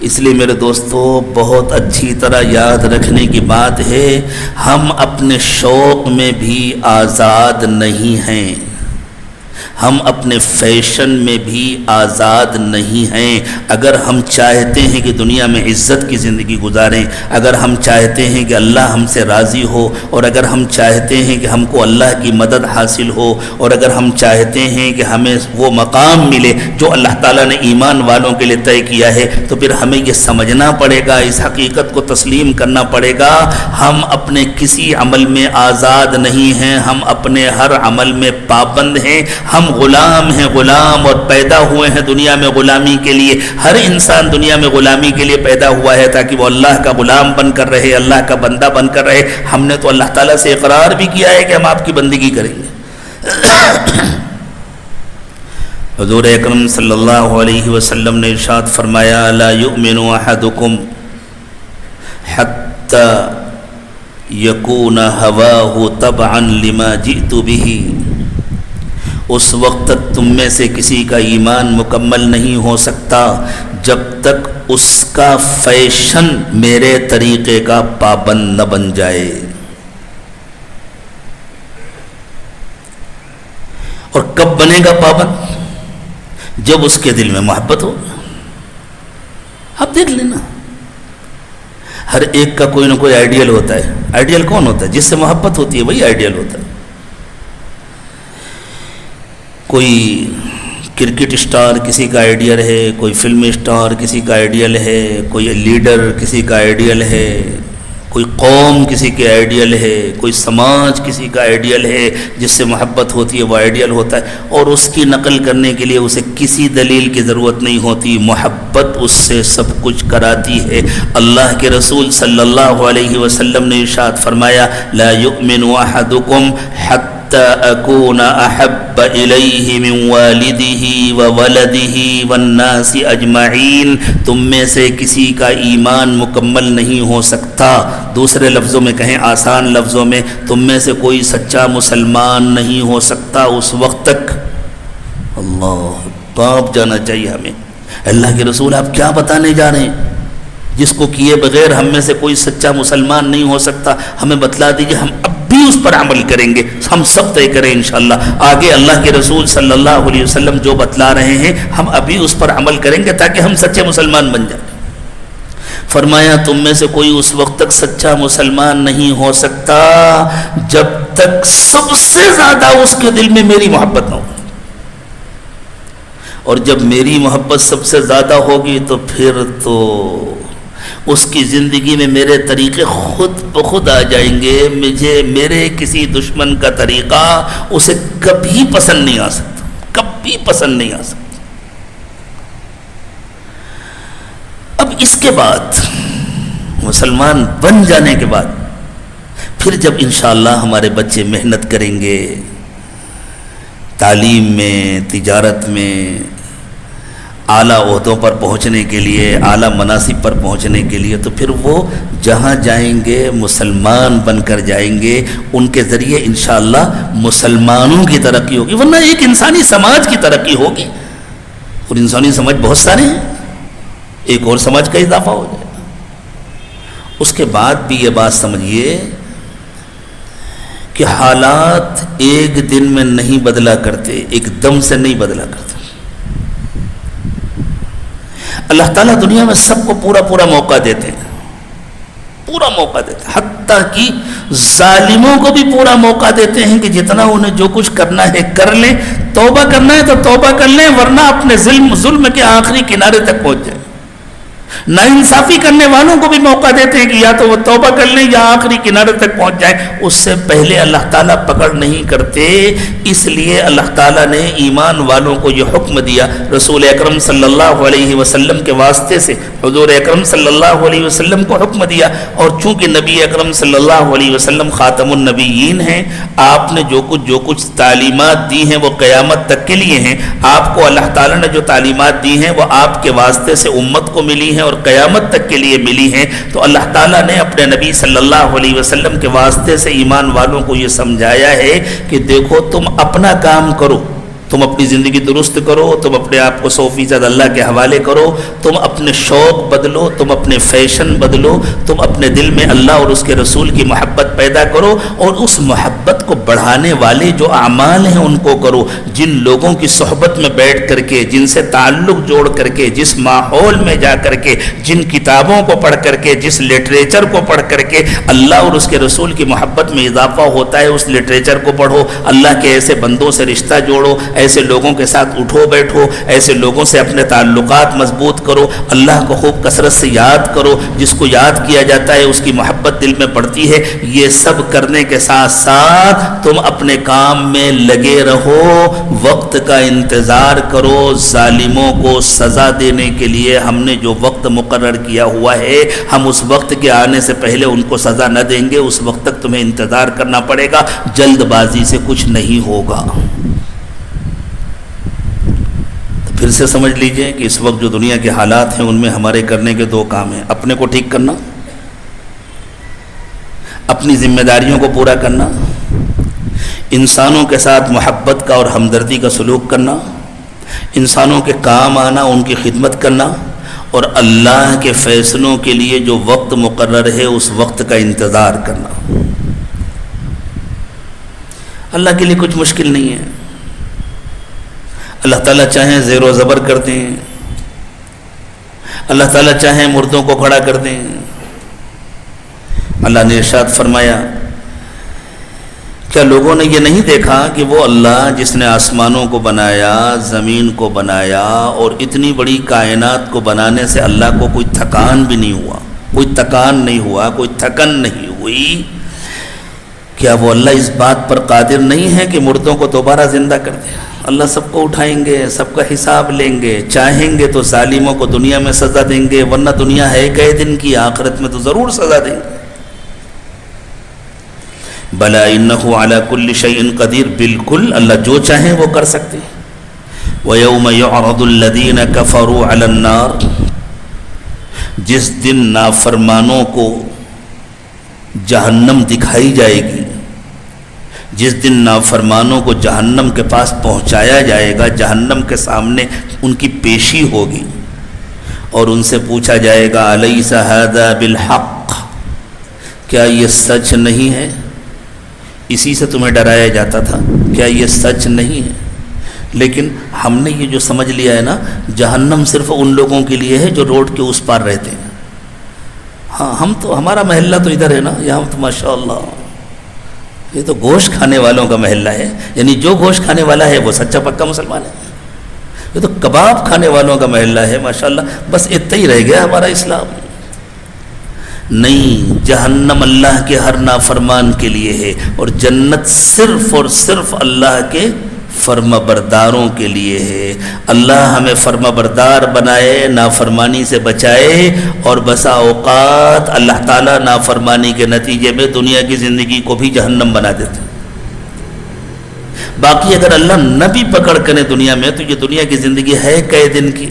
S1: اس لیے میرے دوستو بہت اچھی طرح یاد رکھنے کی بات ہے، ہم اپنے شوق میں بھی آزاد نہیں ہیں، ہم اپنے فیشن میں بھی آزاد نہیں ہیں. اگر ہم چاہتے ہیں کہ دنیا میں عزت کی زندگی گزاریں، اگر ہم چاہتے ہیں کہ اللہ ہم سے راضی ہو، اور اگر ہم چاہتے ہیں کہ ہم کو اللہ کی مدد حاصل ہو، اور اگر ہم چاہتے ہیں کہ ہمیں وہ مقام ملے جو اللہ تعالیٰ نے ایمان والوں کے لیے طے کیا ہے، تو پھر ہمیں یہ سمجھنا پڑے گا، اس حقیقت کو تسلیم کرنا پڑے گا، ہم اپنے کسی عمل میں آزاد نہیں ہیں، ہم اپنے ہر عمل میں پابند ہیں. ہم غلام ہیں، غلام، اور پیدا ہوئے ہیں دنیا میں غلامی کے لیے. ہر انسان دنیا میں غلامی کے لیے پیدا ہوا ہے تاکہ وہ اللہ کا غلام بن کر رہے، اللہ کا بندہ بن کر رہے. ہم نے تو اللہ تعالیٰ سے اقرار بھی کیا ہے کہ ہم آپ کی بندگی کریں گے. حضور اکرم صلی اللہ علیہ وسلم نے ارشاد فرمایا لا یؤمن احدکم حتی یکون ہواہ تبعا لما جئت بہ. اس وقت تک تم میں سے کسی کا ایمان مکمل نہیں ہو سکتا جب تک اس کا فیشن میرے طریقے کا پابند نہ بن جائے. اور کب بنے گا پابند؟ جب اس کے دل میں محبت ہو. آپ دیکھ لینا، ہر ایک کا کوئی نہ کوئی آئیڈیل ہوتا ہے. آئیڈیل کون ہوتا ہے؟ جس سے محبت ہوتی ہے وہی آئیڈیل ہوتا ہے. کوئی کرکٹ اسٹار کسی کا آئیڈیل ہے، کوئی فلم اسٹار کسی کا آئیڈیل ہے، کوئی لیڈر کسی کا آئیڈیل ہے، کوئی قوم کسی کے آئیڈیل ہے، کوئی سماج کسی کا آئیڈیل ہے. جس سے محبت ہوتی ہے وہ آئیڈیل ہوتا ہے، اور اس کی نقل کرنے کے لیے اسے کسی دلیل کی ضرورت نہیں ہوتی. محبت اس سے سب کچھ کراتی ہے. اللہ کے رسول صلی اللہ علیہ وسلم نے ارشاد فرمایا لا یؤمن احدکم حتی اکون احب الیہ من والدہ وولدہ والناس اجمعین. تم میں سے کسی کا ایمان مکمل نہیں ہو سکتا، دوسرے لفظوں میں کہیں آسان لفظوں میں، تم میں سے کوئی سچا مسلمان نہیں ہو سکتا اس وقت تک. اللہ کانپ جانا چاہیے ہمیں. اللہ کے رسول آپ کیا بتانے جا رہے ہیں؟ جس کو کیے بغیر ہم میں سے کوئی سچا مسلمان نہیں ہو سکتا. ہمیں بتلا دیجئے، ہم اب بھی اس پر عمل کریں گے. ہم سب طے کریں انشاءاللہ. آگے اللہ کے رسول صلی اللہ علیہ وسلم جو بتلا رہے ہیں ہم ابھی اس پر عمل کریں گے تاکہ ہم سچے مسلمان بن جائیں. فرمایا تم میں سے کوئی اس وقت تک سچا مسلمان نہیں ہو سکتا جب تک سب سے زیادہ اس کے دل میں میری محبت نہ ہو. اور جب میری محبت سب سے زیادہ ہوگی تو پھر تو اس کی زندگی میں میرے طریقے خود بخود آ جائیں گے. میرے کسی دشمن کا طریقہ اسے کبھی پسند نہیں آ سکتا، کبھی پسند نہیں آ سکتا. اب اس کے بعد مسلمان بن جانے کے بعد پھر جب انشاءاللہ ہمارے بچے محنت کریں گے تعلیم میں، تجارت میں، اعلیٰ عہدوں پر پہنچنے کے لیے، اعلیٰ مناصب پر پہنچنے کے لیے، تو پھر وہ جہاں جائیں گے مسلمان بن کر جائیں گے. ان کے ذریعے انشاءاللہ مسلمانوں کی ترقی ہوگی، ورنہ ایک انسانی سماج کی ترقی ہوگی. اور انسانی سماج بہت سارے ہیں، ایک اور سماج کا اضافہ ہو جائے. اس کے بعد بھی یہ بات سمجھیے کہ حالات ایک دن میں نہیں بدلا کرتے، ایک دم سے نہیں بدلا کرتے. اللہ تعالیٰ دنیا میں سب کو پورا پورا موقع دیتے ہیں. پورا موقع دیتے ہیں، حتیٰ کہ ظالموں کو بھی پورا موقع دیتے ہیں کہ جتنا انہیں جو کچھ کرنا ہے کر لیں، توبہ کرنا ہے تو توبہ کر لیں، ورنہ اپنے ظلم کے آخری کنارے تک پہنچ جائیں۔ ناانصافی کرنے والوں کو بھی موقع دیتے ہیں کہ یا تو وہ توبہ کر لیں یا آخری کنارے تک پہنچ جائیں، اس سے پہلے اللہ تعالیٰ پکڑ نہیں کرتے۔ اس لیے اللہ تعالیٰ نے ایمان والوں کو یہ حکم دیا رسول اکرم صلی اللہ علیہ وسلم کے واسطے سے، حضور اکرم صلی اللہ علیہ وسلم کو حکم دیا، اور چونکہ نبی اکرم صلی اللہ علیہ وسلم خاتم النبیین ہیں، آپ نے جو کچھ تعلیمات دی ہیں وہ قیامت تک کے لیے ہیں۔ آپ کو اللہ تعالیٰ نے جو تعلیمات دی ہیں وہ آپ کے واسطے سے امت کو ملی ہیں اور قیامت تک کے لیے ملی ہیں، تو اللہ تعالیٰ نے اپنے نبی صلی اللہ علیہ وسلم کے واسطے سے ایمان والوں کو یہ سمجھایا ہے کہ دیکھو تم اپنا کام کرو، تم اپنی زندگی درست کرو، تم اپنے آپ کو 100% اللہ کے حوالے کرو، تم اپنے شوق بدلو، تم اپنے فیشن بدلو، تم اپنے دل میں اللہ اور اس کے رسول کی محبت پیدا کرو، اور اس محبت کو بڑھانے والے جو اعمال ہیں ان کو کرو۔ جن لوگوں کی صحبت میں بیٹھ کر کے، جن سے تعلق جوڑ کر کے، جس ماحول میں جا کر کے، جن کتابوں کو پڑھ کر کے، جس لٹریچر کو پڑھ کر کے اللہ اور اس کے رسول کی محبت میں اضافہ ہوتا ہے، اس لٹریچر کو پڑھو، اللہ کے ایسے بندوں سے رشتہ جوڑو، ایسے لوگوں کے ساتھ اٹھو بیٹھو، ایسے لوگوں سے اپنے تعلقات مضبوط کرو، اللہ کو خوب کثرت سے یاد کرو، جس کو یاد کیا جاتا ہے اس کی محبت دل میں پڑتی ہے۔ یہ سب کرنے کے ساتھ ساتھ تم اپنے کام میں لگے رہو، وقت کا انتظار کرو۔ ظالموں کو سزا دینے کے لیے ہم نے جو وقت مقرر کیا ہوا ہے، ہم اس وقت کے آنے سے پہلے ان کو سزا نہ دیں گے، اس وقت تک تمہیں انتظار کرنا پڑے گا، جلد بازی سے کچھ نہیں ہوگا۔ پھر سے سمجھ لیجئے کہ اس وقت جو دنیا کے حالات ہیں ان میں ہمارے کرنے کے دو کام ہیں، اپنے کو ٹھیک کرنا، اپنی ذمہ داریوں کو پورا کرنا، انسانوں کے ساتھ محبت کا اور ہمدردی کا سلوک کرنا، انسانوں کے کام آنا، ان کی خدمت کرنا، اور اللہ کے فیصلوں کے لیے جو وقت مقرر ہے اس وقت کا انتظار کرنا۔ اللہ کے لیے کچھ مشکل نہیں ہے، اللہ تعالیٰ چاہیں زیر و زبر کر دیں، اللہ تعالیٰ چاہیں مردوں کو کھڑا کر دیں۔ اللہ نے ارشاد فرمایا، کیا لوگوں نے یہ نہیں دیکھا کہ وہ اللہ جس نے آسمانوں کو بنایا، زمین کو بنایا، اور اتنی بڑی کائنات کو بنانے سے اللہ کو کوئی تھکان بھی نہیں ہوا، کوئی تکان نہیں ہوا، کوئی تھکن نہیں ہوئی؟ کیا وہ اللہ اس بات پر قادر نہیں ہے کہ مردوں کو دوبارہ زندہ کر دے؟ اللہ سب کو اٹھائیں گے، سب کا حساب لیں گے، چاہیں گے تو ظالموں کو دنیا میں سزا دیں گے، ورنہ دنیا ہے کئی دن کی، آخرت میں تو ضرور سزا دیں گے۔ بلا انہ علی کل شیء قدیر، بالکل اللہ جو چاہیں وہ کر سکتے ہیں۔ وَيَوْمَ يُعْرَضُ الَّذِينَ كَفَرُوا عَلَى النَّارِ، جس دن نافرمانوں کو جہنم دکھائی جائے گی، جس دن نافرمانوں کو جہنم کے پاس پہنچایا جائے گا، جہنم کے سامنے ان کی پیشی ہوگی، اور ان سے پوچھا جائے گا الیس ھذا بالحق، کیا یہ سچ نہیں ہے؟ اسی سے تمہیں ڈرایا جاتا تھا، کیا یہ سچ نہیں ہے؟ لیکن ہم نے یہ جو سمجھ لیا ہے نا، جہنم صرف ان لوگوں کے لیے ہے جو روڈ کے اس پار رہتے ہیں۔ ہاں ہم تو، ہمارا محلہ تو ادھر ہے نا، یہاں تو ماشاءاللہ یہ تو گوشت کھانے والوں کا محلہ ہے، یعنی جو گوشت کھانے والا ہے وہ سچا پکا مسلمان ہے۔ یہ تو کباب کھانے والوں کا محلہ ہے ماشاءاللہ، بس اتنا ہی رہ گیا ہمارا اسلام۔ نہیں، جہنم اللہ کے ہر نافرمان کے لیے ہے، اور جنت صرف اور صرف اللہ کے فرما برداروں کے لیے ہے۔ اللہ ہمیں فرما بردار بنائے، نافرمانی سے بچائے، اور بسا اوقات اللہ تعالیٰ نافرمانی کے نتیجے میں دنیا کی زندگی کو بھی جہنم بنا دیتے۔ باقی اگر اللہ نہ بھی پکڑ کرے دنیا میں، تو یہ دنیا کی زندگی ہے کئی دن کی۔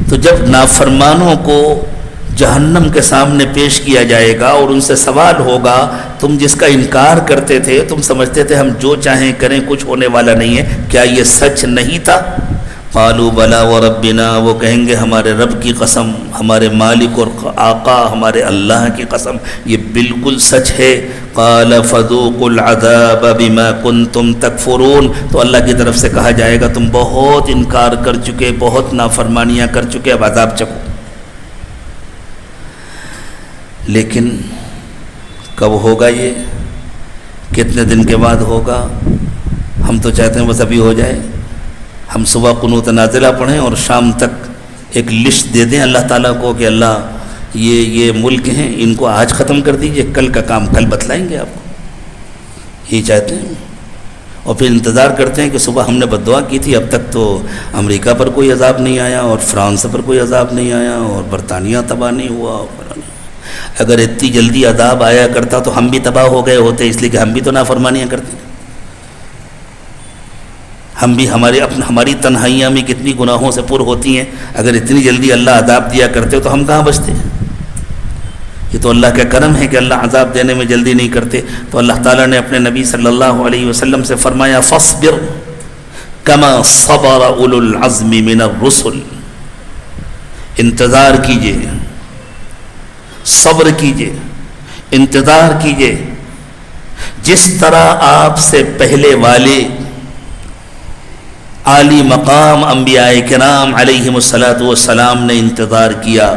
S1: تو جب نافرمانوں کو جہنم کے سامنے پیش کیا جائے گا اور ان سے سوال ہوگا، تم جس کا انکار کرتے تھے، تم سمجھتے تھے ہم جو چاہیں کریں کچھ ہونے والا نہیں ہے، کیا یہ سچ نہیں تھا؟ قالوا بلا وربنا، وہ کہیں گے ہمارے رب کی قسم، ہمارے مالک اور آقا ہمارے اللہ کی قسم، یہ بالکل سچ ہے۔ قال فذوقوا العذاب بما کنتم تکفرون، تو اللہ کی طرف سے کہا جائے گا تم بہت انکار کر چکے، بہت نافرمانیاں کر چکے، اب عذاب چکھو۔ لیکن کب ہوگا یہ؟ کتنے دن کے بعد ہوگا؟ ہم تو چاہتے ہیں بس ابھی ہو جائے. ہم صبح قنوت نازلہ پڑھیں اور شام تک ایک لسٹ دے دیں اللہ تعالیٰ کو کہ اللہ یہ ملک ہیں، ان کو آج ختم کر دیجئے، کل کا کام کل بتلائیں گے آپ کو. یہی چاہتے ہیں. اور پھر انتظار کرتے ہیں کہ صبح ہم نے بد دعا کی تھی، اب تک تو امریکہ پر کوئی عذاب نہیں آیا اور فرانس پر کوئی عذاب نہیں آیا اور برطانیہ تباہ نہیں ہوا. اگر اتنی جلدی عذاب آیا کرتا تو ہم بھی تباہ ہو گئے ہوتے، اس لیے کہ ہم بھی تو نافرمانیاں کرتے ہیں. ہم بھی ہماری تنہائیاں بھی کتنی گناہوں سے پر ہوتی ہیں. اگر اتنی جلدی اللہ عذاب دیا کرتے تو ہم کہاں بچتے ہیں؟ یہ تو اللہ کا کرم ہے کہ اللہ عذاب دینے میں جلدی نہیں کرتے. تو اللہ تعالیٰ نے اپنے نبی صلی اللہ علیہ وسلم سے فرمایا فاصبر کما صبر اولو العزم من الرسل. انتظار کیجئے، صبر کیجئے، انتظار کیجئے جس طرح آپ سے پہلے والے عالی مقام انبیاء کرام علیہم الصلاۃ نے انتظار کیا.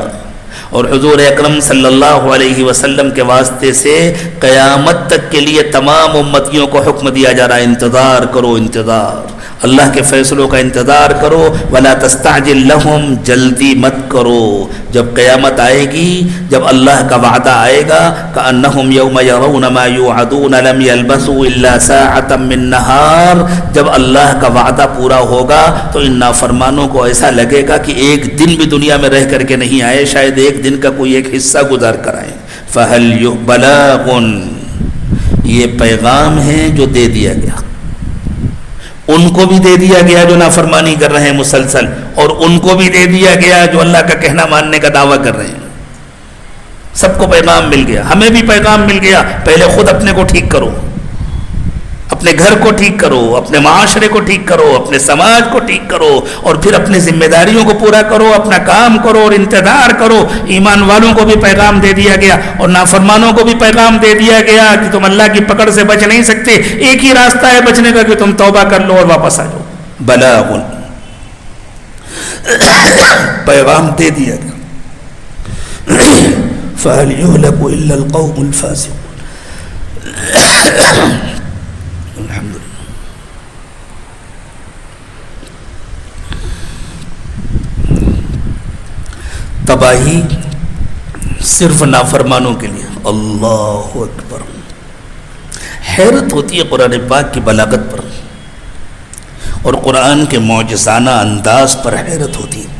S1: اور حضور اکرم صلی اللہ علیہ وسلم کے واسطے سے قیامت تک کے لیے تمام امتیوں کو حکم دیا جا رہا ہے انتظار کرو، انتظار، اللہ کے فیصلوں کا انتظار کرو. ولا تستعجل لهم، جلدی مت کرو. جب قیامت آئے گی، جب اللہ کا وعدہ آئے گا، کأنہم یوم یرون ما یوعدون لم یلبثوا الا ساعۃ من نہار، جب اللہ کا وعدہ پورا ہوگا تو ان نافرمانوں کو ایسا لگے گا کہ ایک دن بھی دنیا میں رہ کر کے نہیں آئے، شاید ایک دن کا کوئی ایک حصہ گزار کر آئے. فہل بلاغ، یہ پیغام ہے جو دے دیا گیا. ان کو بھی دے دیا گیا جو نافرمانی کر رہے ہیں مسلسل، اور ان کو بھی دے دیا گیا جو اللہ کا کہنا ماننے کا دعویٰ کر رہے ہیں. سب کو پیغام مل گیا، ہمیں بھی پیغام مل گیا. پہلے خود اپنے کو ٹھیک کرو، اپنے گھر کو ٹھیک کرو، اپنے معاشرے کو ٹھیک کرو، اپنے سماج کو ٹھیک کرو، اور پھر اپنی ذمہ داریوں کو پورا کرو، اپنا کام کرو اور انتظار کرو. ایمان والوں کو بھی پیغام دے دیا گیا اور نافرمانوں کو بھی پیغام دے دیا گیا کہ تم اللہ کی پکڑ سے بچ نہیں سکتے. ایک ہی راستہ ہے بچنے کا کہ تم توبہ کر لو اور واپس آ جاؤ. بلاغ، پیغام دے دیا گیا. فَهَلْ يُهْلَكُ إِلَّا الْقَوْمُ الْفَاسِقُونَ. تباہی صرف نافرمانوں کے لیے. اللہ اکبر. حیرت ہوتی ہے قرآن پاک کی بلاغت پر اور قرآن کے معجزانہ انداز پر حیرت ہوتی ہے.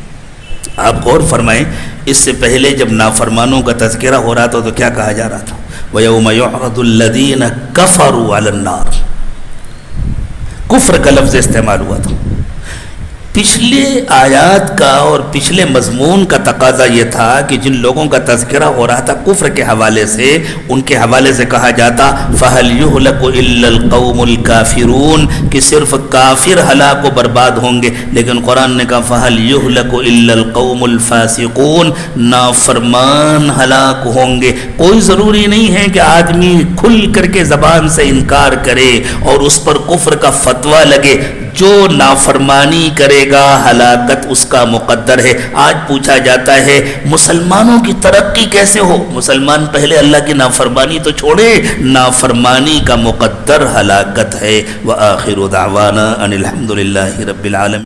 S1: آپ غور فرمائیں، اس سے پہلے جب نافرمانوں کا تذکرہ ہو رہا تھا تو کیا کہا جا رہا تھا؟ وَيَوْمَ يُعْرَضُ الَّذِينَ كَفَرُوا عَلَى النَّارِ. کفر کا لفظ استعمال ہوا تھا. پچھلے آیات کا اور پچھلے مضمون کا تقاضا یہ تھا کہ جن لوگوں کا تذکرہ ہو رہا تھا کفر کے حوالے سے، ان کے حوالے سے کہا جاتا فَهَلْ يُهْلَكُ إِلَّا الْقَوْمُ الْكَافِرُونَ، کہ صرف کافر ہلاک و برباد ہوں گے. لیکن قرآن نے کہا فَهَلْ يُهْلَكُ إِلَّا الْقَوْمُ الْفَاسِقُونَ، نافرمان ہلاک ہوں گے. کوئی ضروری نہیں ہے کہ آدمی کھل کر کے زبان سے انکار کرے اور اس پر کفر کا فتویٰ لگے. جو نافرمانی کرے گا ہلاکت اس کا مقدر ہے. آج پوچھا جاتا ہے مسلمانوں کی ترقی کیسے ہو؟ مسلمان پہلے اللہ کی نافرمانی تو چھوڑے، نافرمانی کا مقدر ہلاکت ہے. وآخر دعوانا ان الحمد للہ رب العالمین.